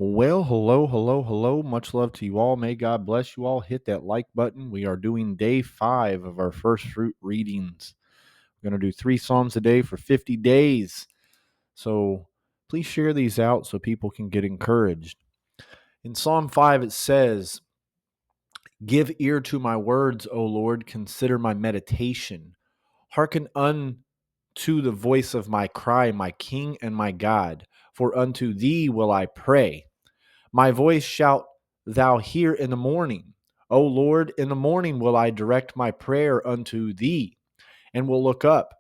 Well, hello, hello, hello. Much love to you all. May God bless you all. Hit that like button. We are doing day 5 of our first fruit readings. We're going to do 3 Psalms a day for 50 days. So please share these out so people can get encouraged. In Psalm 5, it says, "Give ear to my words, O Lord. Consider my meditation. Hearken unto the voice of my cry, my King and my God. For unto thee will I pray. My voice shalt thou hear in the morning. O Lord, in the morning will I direct my prayer unto thee, and will look up.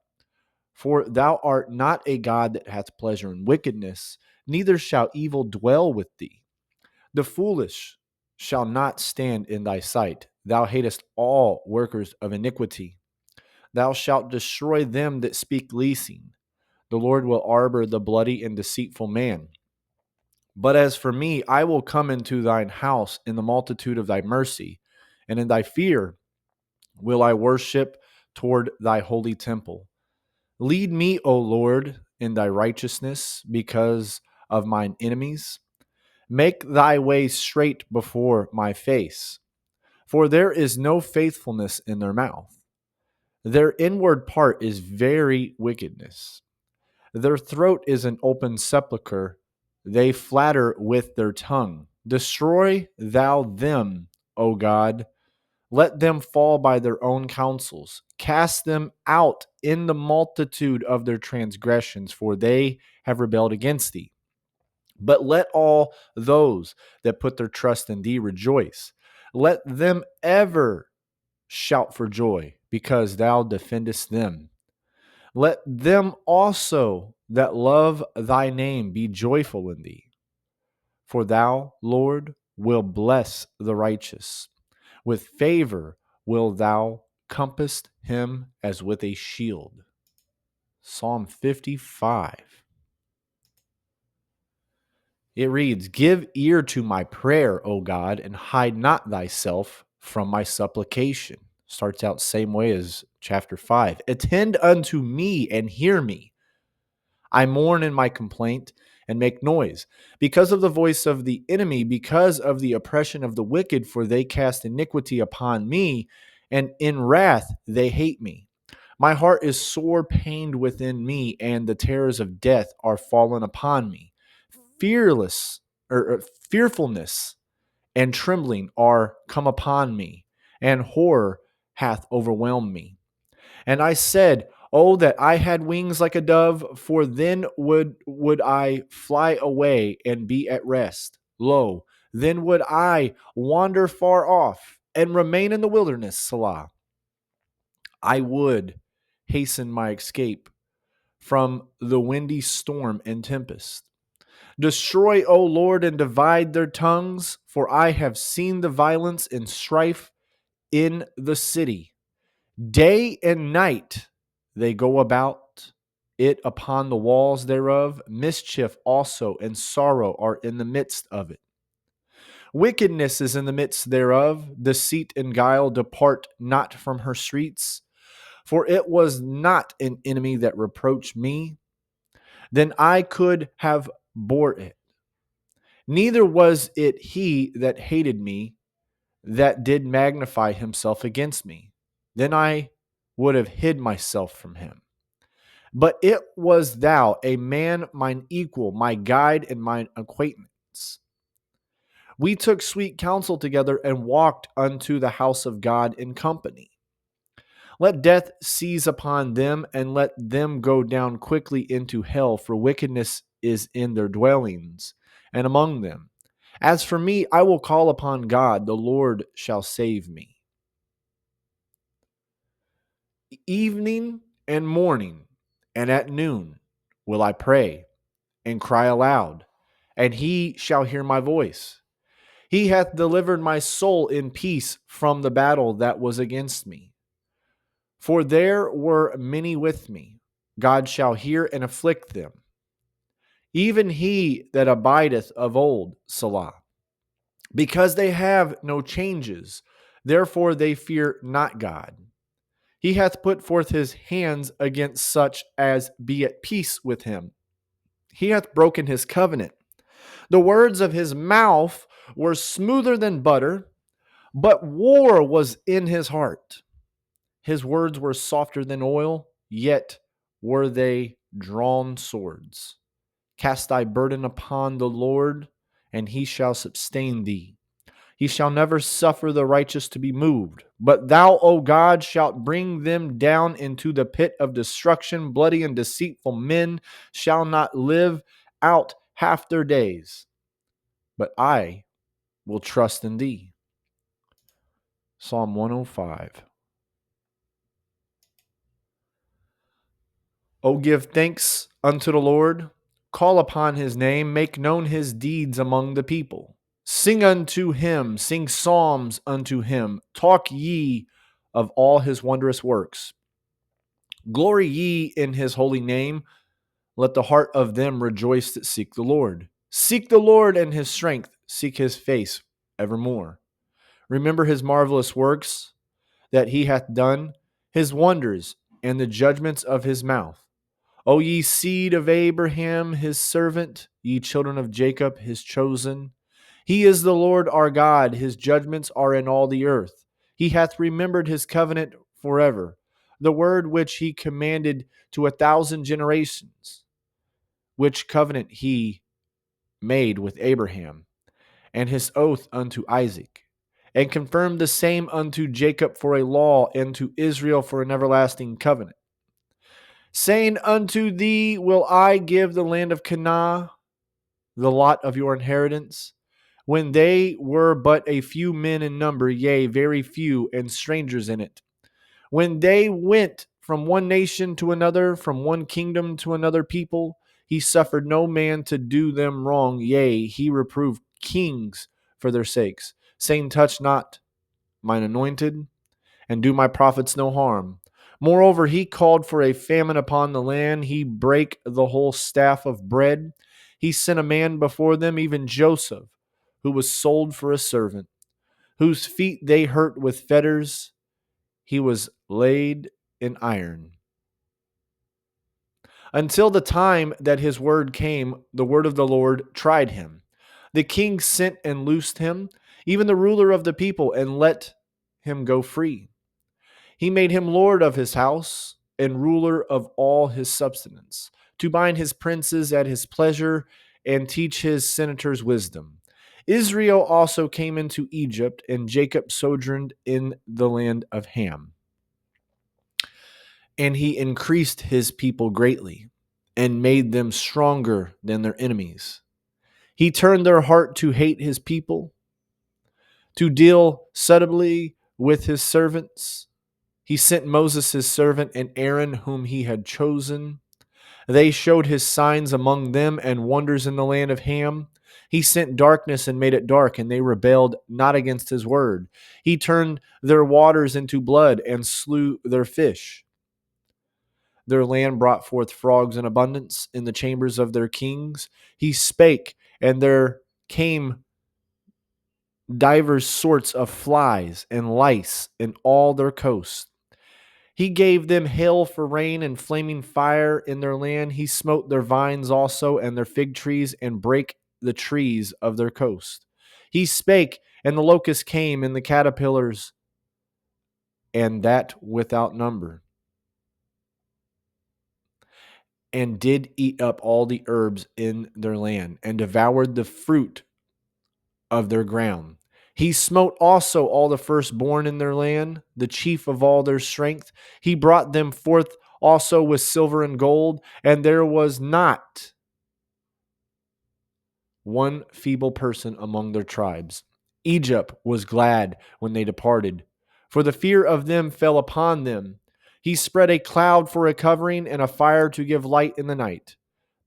For thou art not a God that hath pleasure in wickedness, neither shall evil dwell with thee. The foolish shall not stand in thy sight. Thou hatest all workers of iniquity. Thou shalt destroy them that speak leasing. The Lord will arbor the bloody and deceitful man. But as for me, I will come into thine house in the multitude of thy mercy, and in thy fear will I worship toward thy holy temple. Lead me, O Lord, in thy righteousness because of mine enemies. Make thy way straight before my face. For there is no faithfulness in their mouth. Their inward part is very wickedness. Their throat is an open sepulchre. They flatter with their tongue. Destroy thou them, O God. Let them fall by their own counsels. Cast them out in the multitude of their transgressions, for they have rebelled against thee. But let all those that put their trust in thee rejoice. Let them ever shout for joy, because thou defendest them. Let them also that love thy name be joyful in thee. For thou, Lord, will bless the righteous. With favor will thou compass him as with a shield. Psalm 55. It reads, "Give ear to my prayer, O God, and hide not thyself from my supplication." Starts out same way as chapter 5. "Attend unto me and hear me. I mourn in my complaint and make noise because of the voice of the enemy, because of the oppression of the wicked, for they cast iniquity upon me, and in wrath they hate me. My heart is sore pained within me, and the terrors of death are fallen upon me. Fearless or fearfulness and trembling are come upon me, and horror hath overwhelmed me. And I said, Oh, that I had wings like a dove, for then would I fly away and be at rest. Lo, then would I wander far off and remain in the wilderness, Salah. I would hasten my escape from the windy storm and tempest. Destroy, O Lord, and divide their tongues, for I have seen the violence and strife in the city. Day and night they go about it upon the walls thereof. Mischief also and sorrow are in the midst of it. Wickedness is in the midst thereof. Deceit and guile depart not from her streets. For it was not an enemy that reproached me, then I could have bore it. Neither was it he that hated me that did magnify himself against me. Then I would have hid myself from him. But it was thou, a man mine equal, my guide and mine acquaintance. We took sweet counsel together and walked unto the house of God in company. Let death seize upon them, and let them go down quickly into hell, for wickedness is in their dwellings and among them. As for me, I will call upon God, the Lord shall save me. Evening and morning and at noon will I pray and cry aloud, and he shall hear my voice. He hath delivered my soul in peace from the battle that was against me. For there were many with me. God shall hear and afflict them. Even he that abideth of old, Salah. Because they have no changes, therefore they fear not God. He hath put forth his hands against such as be at peace with him. He hath broken his covenant. The words of his mouth were smoother than butter, but war was in his heart. His words were softer than oil, yet were they drawn swords. Cast thy burden upon the Lord, and he shall sustain thee. He shall never suffer the righteous to be moved. But thou, O God, shalt bring them down into the pit of destruction. Bloody and deceitful men shall not live out half their days. But I will trust in thee. Psalm 105. O give thanks unto the Lord, call upon his name, make known his deeds among the people. Sing unto him, sing psalms unto him, talk ye of all his wondrous works. Glory ye in his holy name, let the heart of them rejoice that seek the Lord. Seek the Lord and his strength, seek his face evermore. Remember his marvelous works that he hath done, his wonders, and the judgments of his mouth. O ye seed of Abraham, his servant, ye children of Jacob, his chosen. He is the Lord our God, his judgments are in all the earth. He hath remembered his covenant forever, the word which he commanded to 1,000 generations, which covenant he made with Abraham, and his oath unto Isaac, and confirmed the same unto Jacob for a law, and to Israel for an everlasting covenant, saying, unto thee will I give the land of Canaan, the lot of your inheritance. When they were but a few men in number, yea, very few, and strangers in it. When they went from one nation to another, from one kingdom to another people, he suffered no man to do them wrong. Yea, he reproved kings for their sakes, saying, touch not mine anointed, and do my prophets no harm. Moreover, he called for a famine upon the land. He brake the whole staff of bread. He sent a man before them, even Joseph, who was sold for a servant, whose feet they hurt with fetters. He was laid in iron. Until the time that his word came, the word of the Lord tried him. The king sent and loosed him, even the ruler of the people, and let him go free. He made him lord of his house and ruler of all his substance, to bind his princes at his pleasure and teach his senators wisdom. Israel also came into Egypt, and Jacob sojourned in the land of Ham. And he increased his people greatly and made them stronger than their enemies. He turned their heart to hate his people, to deal subtly with his servants. He sent Moses his servant and Aaron whom he had chosen. They showed his signs among them and wonders in the land of Ham. He sent darkness and made it dark, and they rebelled not against his word. He turned their waters into blood and slew their fish. Their land brought forth frogs in abundance in the chambers of their kings. He spake, and there came divers sorts of flies and lice in all their coasts. He gave them hail for rain and flaming fire in their land. He smote their vines also and their fig trees, and brake the trees of their coast. He spake, and the locusts came, and the caterpillars, and that without number, and did eat up all the herbs in their land, and devoured the fruit of their ground. He smote also all the firstborn in their land, the chief of all their strength. He brought them forth also with silver and gold, and there was not one feeble person among their tribes. Egypt was glad when they departed, for the fear of them fell upon them. He spread a cloud for a covering and a fire to give light in the night.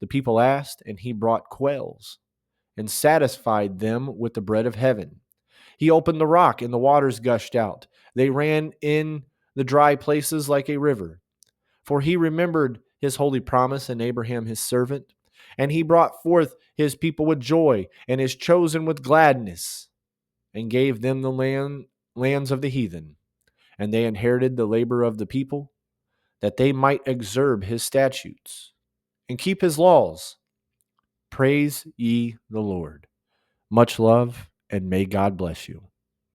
The people asked, and he brought quails and satisfied them with the bread of heaven. He opened the rock, and the waters gushed out. They ran in the dry places like a river. For he remembered his holy promise and Abraham his servant. And he brought forth his people with joy, and his chosen with gladness, and gave them the lands of the heathen. And they inherited the labor of the people, that they might observe his statutes, and keep his laws, Praise ye the Lord. Much love, and may God bless you.